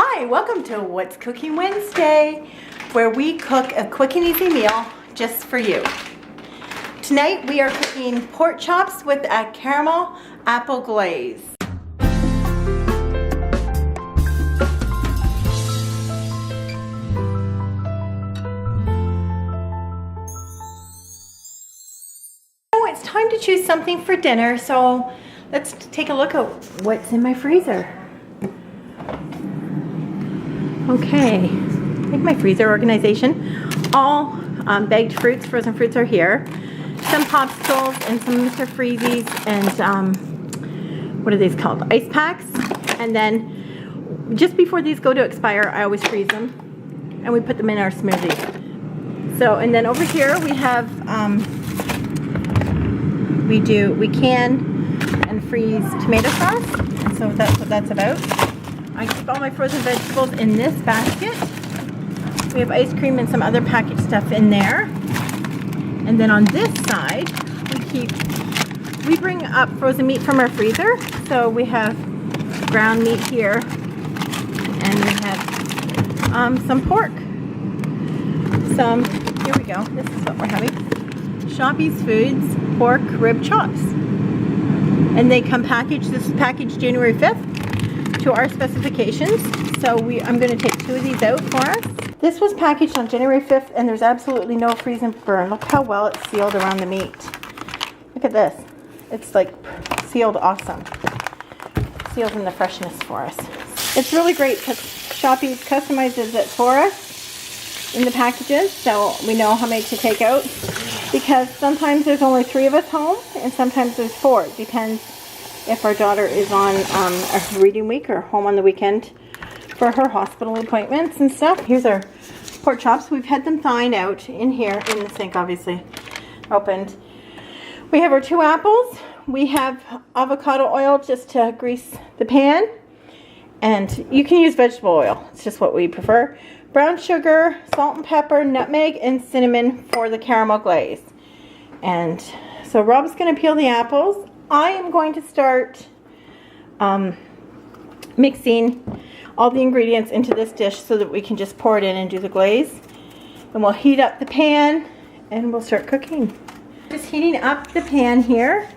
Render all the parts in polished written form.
Hi, welcome to What's Cooking Wednesday, where we cook a quick and easy meal just for you. Tonight we are cooking pork chops with a caramel apple glaze. Oh, it's time to choose something for dinner, so let's take a look at what's in my freezer. Okay, I think my freezer organization. All bagged fruits, frozen fruits are here. Some popsicles and some Mr. Freezies and what are these called? Ice packs. And then just before these go to expire, I always freeze them and we put them in our smoothie. So, and then over here we have, we can and freeze tomato sauce. And so that's what that's about. I keep all my frozen vegetables in this basket. We have ice cream and some other packaged stuff in there. And then on this side, we bring up frozen meat from our freezer. So we have ground meat here, and we have some pork. Here we go, this is what we're having. Shoppy's Foods pork rib chops. And they come packaged, this is packaged January 5th. To our specifications. So I'm going to take 2 of these out for us. This was packaged on January 5th and there's absolutely no freeze and burn. Look how well it's sealed around the meat. Look at this. It's like sealed awesome. Sealed in the freshness for us. It's really great because Shoppy customizes it for us in the packages, so we know how many to take out, because sometimes there's only 3 of us home and sometimes there's 4. It depends if our daughter is on a reading week or home on the weekend for her hospital appointments and stuff. Here's our pork chops. We've had them thawing out in here, in the sink obviously, opened. We have our 2 apples. We have avocado oil just to grease the pan. And you can use vegetable oil. It's just what we prefer. Brown sugar, salt and pepper, nutmeg, and cinnamon for the caramel glaze. And so Rob's going to peel the apples. I am going to start mixing all the ingredients into this dish so that we can just pour it in and do the glaze. And we'll heat up the pan and we'll start cooking. Just heating up the pan here.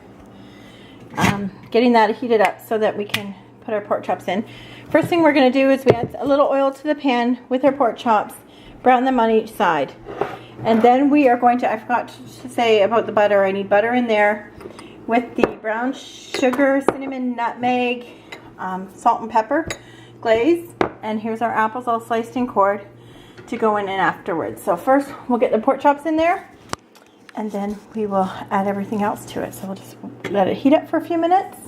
Getting that heated up so that we can put our pork chops in. First thing we're going to do is we add a little oil to the pan with our pork chops. Brown them on each side. And then we are going to, I forgot to say about the butter. I need butter in there. With the brown sugar, cinnamon, nutmeg, salt and pepper glaze. And here's our apples all sliced and cored to go in and afterwards. So first we'll get the pork chops in there and then we will add everything else to it. So we'll just let it heat up for a few minutes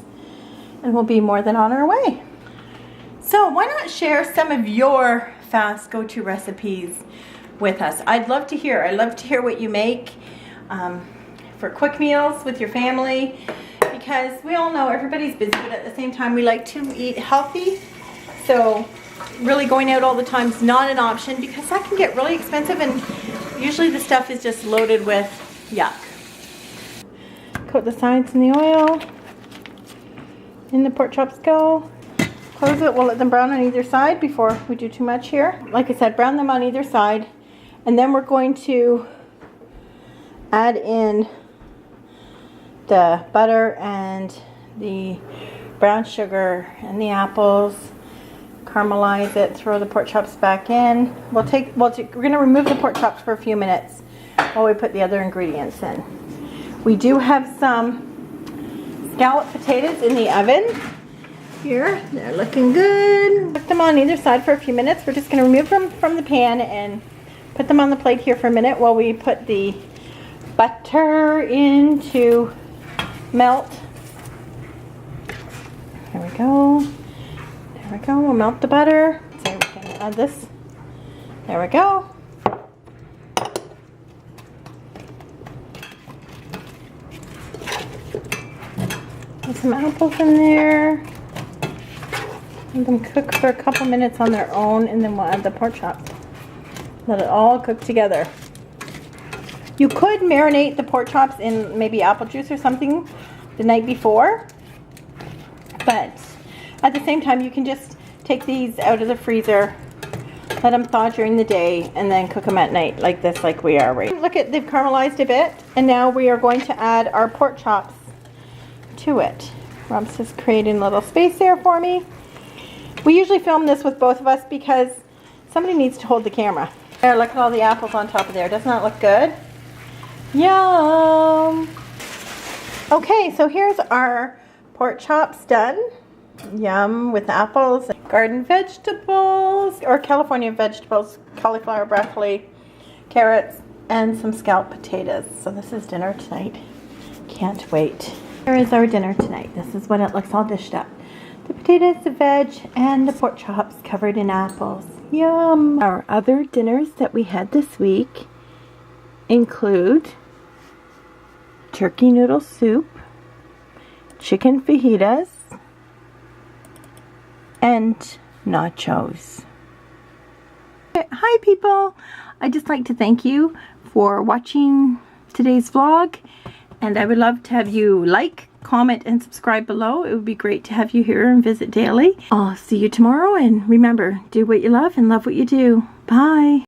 and we'll be more than on our way. So why not share some of your fast go-to recipes with us? I'd love to hear. I'd love to hear what you make. For quick meals with your family, because we all know everybody's busy, but at the same time we like to eat healthy. So really going out all the time is not an option because that can get really expensive and usually the stuff is just loaded with yuck. Coat the sides in the oil. In the pork chops go. Close it, we'll let them brown on either side before we do too much here. Like I said, brown them on either side. And then we're going to add in the butter and the brown sugar and the apples, caramelize it, throw the pork chops back in. We're going to remove the pork chops for a few minutes while we put the other ingredients in. We do have some scalloped potatoes in the oven here. They're looking good. Put them on either side for a few minutes. We're just going to remove them from the pan and put them on the plate here for a minute while we put the butter in to melt. There we go. There we go. We'll melt the butter. So we can add this. There we go. Put some apples in there. Let them cook for a couple minutes on their own, and then we'll add the pork chops. Let it all cook together. You could marinate the pork chops in maybe apple juice or something the night before, but at the same time you can just take these out of the freezer, let them thaw during the day, and then cook them at night like this, like we are right. Look at, they've caramelized a bit, and now we are going to add our pork chops to it. Rob's just creating a little space there for me. We usually film this with both of us because somebody needs to hold the camera. There, look at all the apples on top of there. Doesn't that look good? Yum! Okay, so here's our pork chops done. Yum, with apples, garden vegetables, or California vegetables, cauliflower, broccoli, carrots, and some scalloped potatoes. So this is dinner tonight. Can't wait. Here is our dinner tonight. This is what it looks all dished up. The potatoes, the veg, and the pork chops covered in apples. Yum! Our other dinners that we had this week include turkey noodle soup, chicken fajitas, and nachos. Hi people! I'd just like to thank you for watching today's vlog, and I would love to have you like, comment, and subscribe below. It would be great to have you here and visit daily. I'll see you tomorrow, and remember, do what you love and love what you do. Bye!